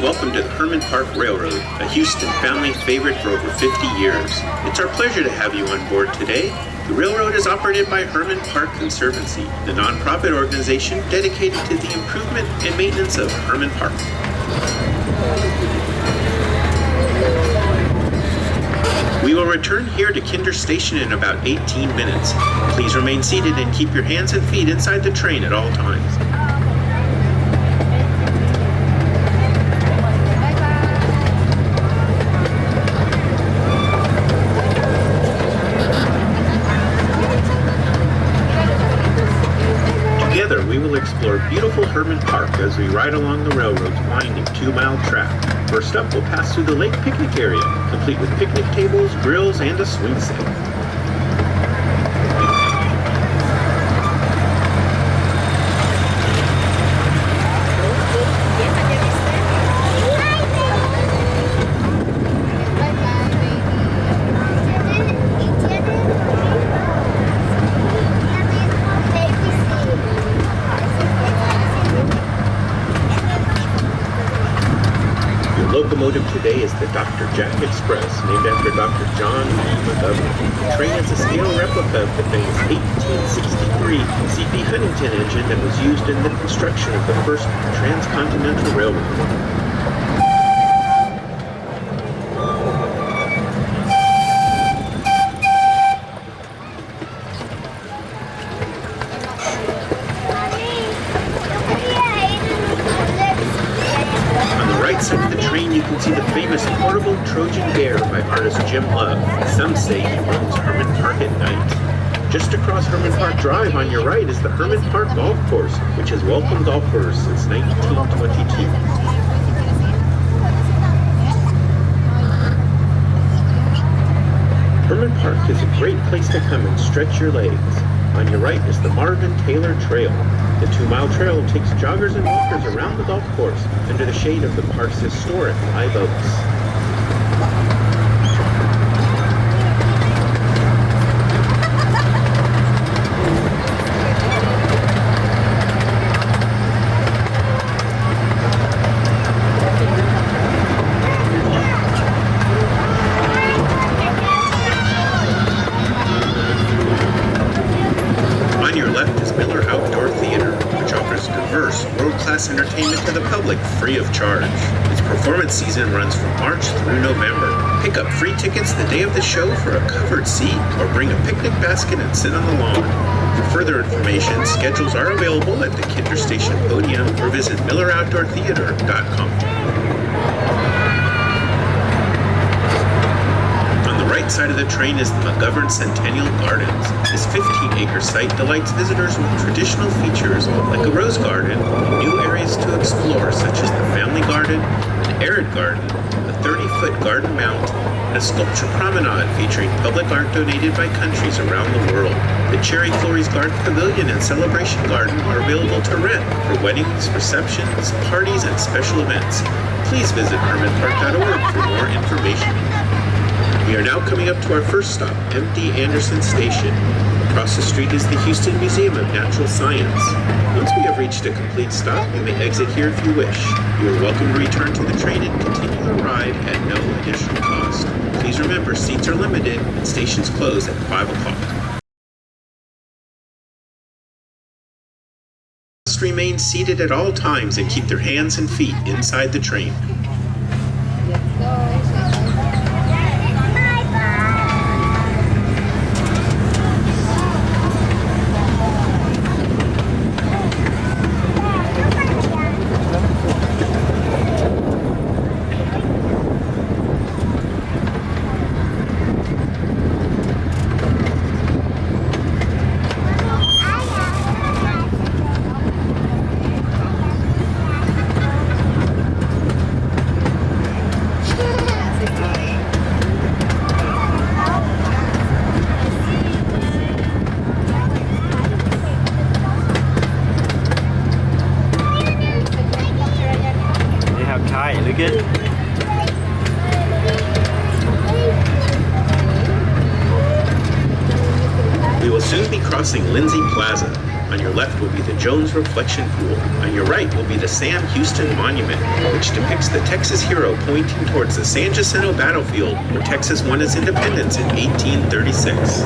welcome to the Hermann Park Railroad, a Houston family favorite for over 50 years. It's our pleasure to have you on board today. The railroad is operated by Hermann Park Conservancy, the nonprofit organization dedicated to the improvement and maintenance of Hermann Park. We will return here to Kinder Station in about 18 minutes. Please remain seated and keep your hands and feet inside the train at all times. Together, we will explore beautiful Hermann Park as we ride along the railroad's winding 2-mile track. First up, we'll pass through the lake picnic area, complete with picnic tables, grills, and a swing set. Locomotive today is the Dr. Jack Express, named after Dr. John McGovern. The train is a scale replica of the famous 1863 C.P. Huntington engine that was used in the construction of the first transcontinental railroad. You can see the famous portable Trojan Bear by artist Jim Love. Some say he runs Hermann Park at night. Just across Hermann Park Drive on your right is the Hermann Park Golf Course, which has welcomed golfers since 1922. Hermann Park is a great place to come and stretch your legs. On your right is the Marvin Taylor Trail. The 2-mile trail takes joggers and walkers around the golf course under the shade of the park's historic live oaks. World-class entertainment to the public free of charge. Its performance season runs from March through November. Pick up free tickets the day of the show for a covered seat or bring a picnic basket and sit on the lawn. For further information, schedules are available at the Kinder Station podium or visit MillerOutdoorTheater.com. Right side of the train is the McGovern Centennial Gardens. This 15-acre site delights visitors with traditional features like a rose garden and new areas to explore such as the family garden, an arid garden, a 30-foot garden mount, and a sculpture promenade featuring public art donated by countries around the world. The Cherry Flores Garden Pavilion and Celebration Garden are available to rent for weddings, receptions, parties, and special events. Please visit HermannPark.org for more information. We are now coming up to our first stop, M.D. Anderson Station. Across the street is the Houston Museum of Natural Science. Once we have reached a complete stop, you may exit here if you wish. You are welcome to return to the train and continue the ride at no additional cost. Please remember, seats are limited and stations close at 5 o'clock. Must remain seated at all times and keep their hands and feet inside the train. Good. We will soon be crossing Lindsay Plaza. On your left will be the Jones Reflection Pool. On your right will be the Sam Houston Monument, which depicts the Texas hero pointing towards the San Jacinto battlefield where Texas won its independence in 1836.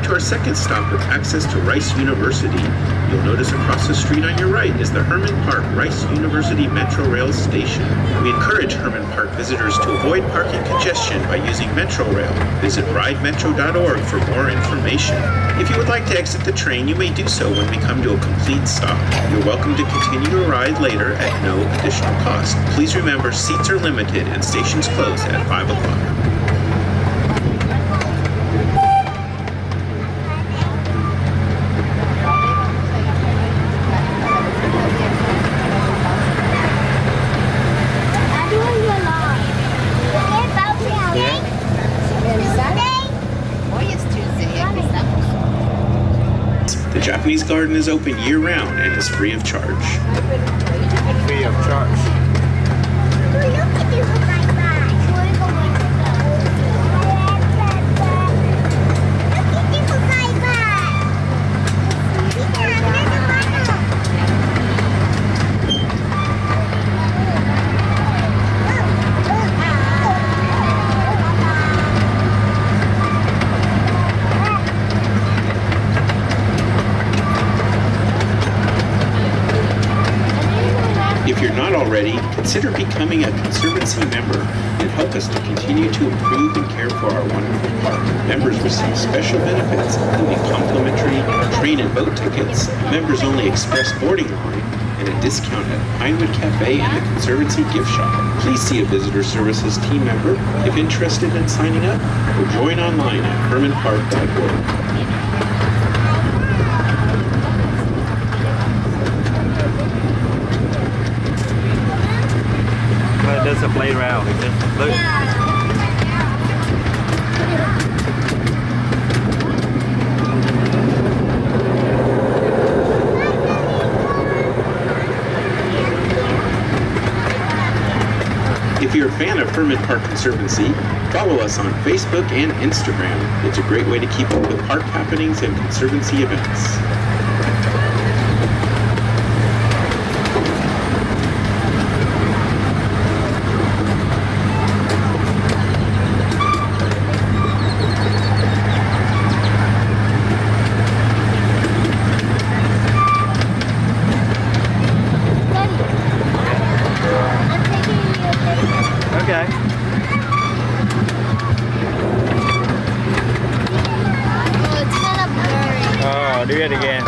Our second stop with access to Rice University. You'll notice across the street on your right is the Hermann Park Rice University Metro Rail Station. We encourage Hermann Park visitors to avoid parking congestion by using Metro Rail. Visit ridemetro.org for more information. If you would like to exit the train, you may do so when we come to a complete stop. You're welcome to continue your ride later at no additional cost. Please remember, seats are limited and stations close at 5 o'clock. The Japanese garden is open year-round and is free of charge. Free of charge. If you're not already, consider becoming a Conservancy member and help us to continue to improve and care for our wonderful park. Members receive special benefits, including complimentary train and boat tickets, members-only express boarding line, and a discount at Pinewood Cafe and the Conservancy gift shop. Please see a Visitor Services team member if interested in signing up, or join online at hermanpark.org. There's a playground. Look. If you're a fan of Hermann Park Conservancy, follow us on Facebook and Instagram. It's a great way to keep up with park happenings and Conservancy events. Okay. Oh, it's kind of blurry. Oh, do it again.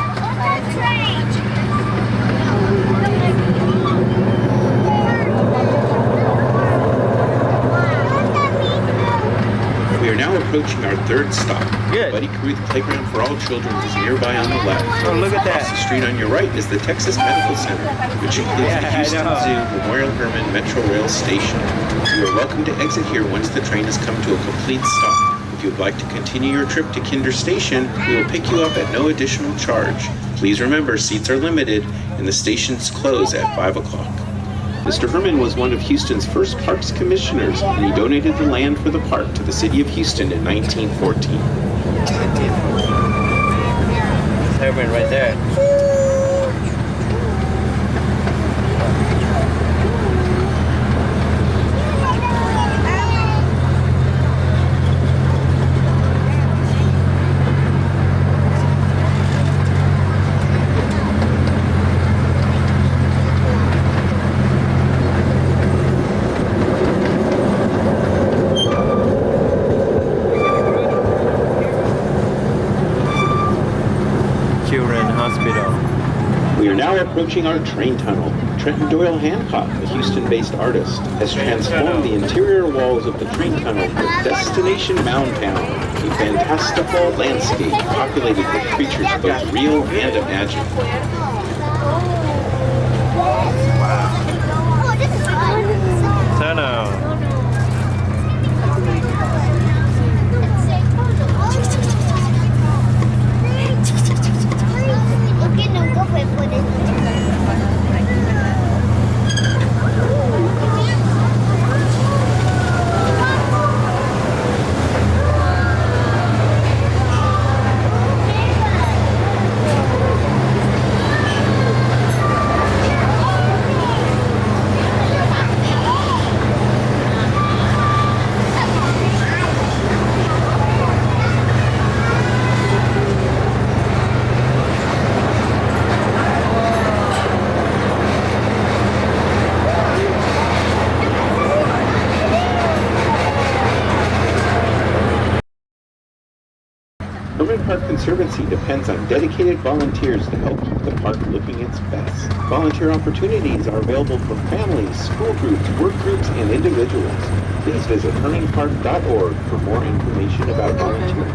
We are now approaching our third stop. Good. Buddy Carruth Playground for All Children is nearby on the left. Oh, look at Across the that. street on your right is the Texas Medical Center, which includes the Yeah, Houston I know. Zoo Memorial Hermann Metro Rail Station. You are welcome to exit here once the train has come to a complete stop. If you would like to continue your trip to Kinder Station, we will pick you up at no additional charge. Please remember, seats are limited and the stations close at 5 o'clock. Mr. Hermann was one of Houston's first parks commissioners, and he donated the land for the park to the city of Houston in 1914. Hermann right there. Children Hospital. are approaching our train tunnel. Trenton Doyle Hancock, a Houston-based artist, has transformed the interior walls of the train tunnel for Destination Mound Town, a fantastical landscape populated with creatures both real and imagined. Tunnel. Okay, no, go for it, put it. Hermann Park Conservancy depends on dedicated volunteers to help keep the park looking its best. Volunteer opportunities are available for families, school groups, work groups, and individuals. Please visit hermannpark.org for more information about volunteering.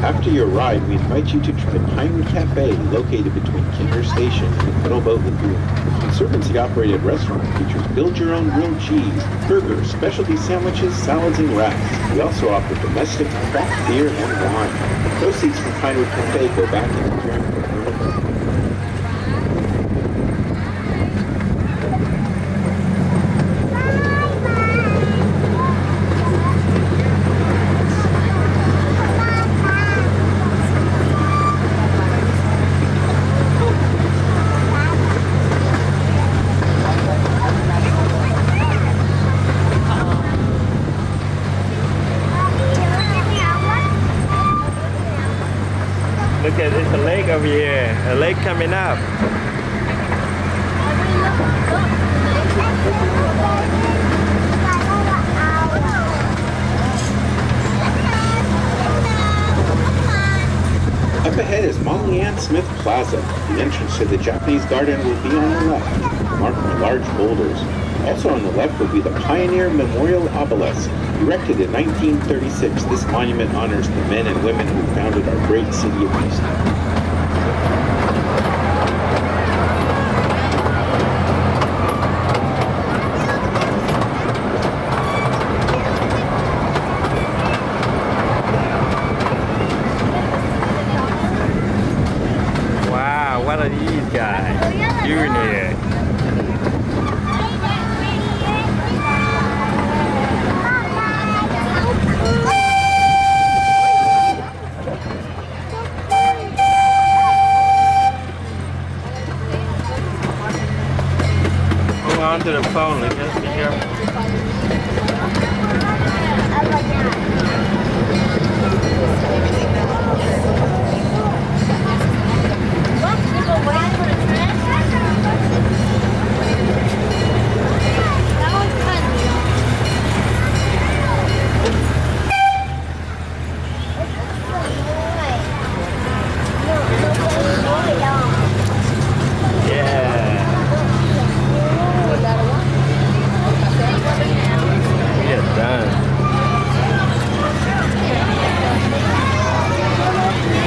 After your ride, we invite you to try Pinewood Cafe, located between Kinder Station and the Kettleboat Lagoon. The Conservancy-operated restaurant features build-your-own grilled cheese, burgers, specialty sandwiches, salads, and wraps. We also offer domestic craft beer and wine. The proceeds from Pinewood Cafe go back into caring for Hermann Park. Look at this, a lake over here. A lake coming up. Up ahead is Molly Ann Smith Plaza. The entrance to the Japanese garden will be on the left, marked with large boulders. Also on the left will be the Pioneer Memorial Obelisk. Erected in 1936, this monument honors the men and women who founded our great city of Houston. Wow, what are these guys doing here? Hold on to the phone, Lucas. Be careful.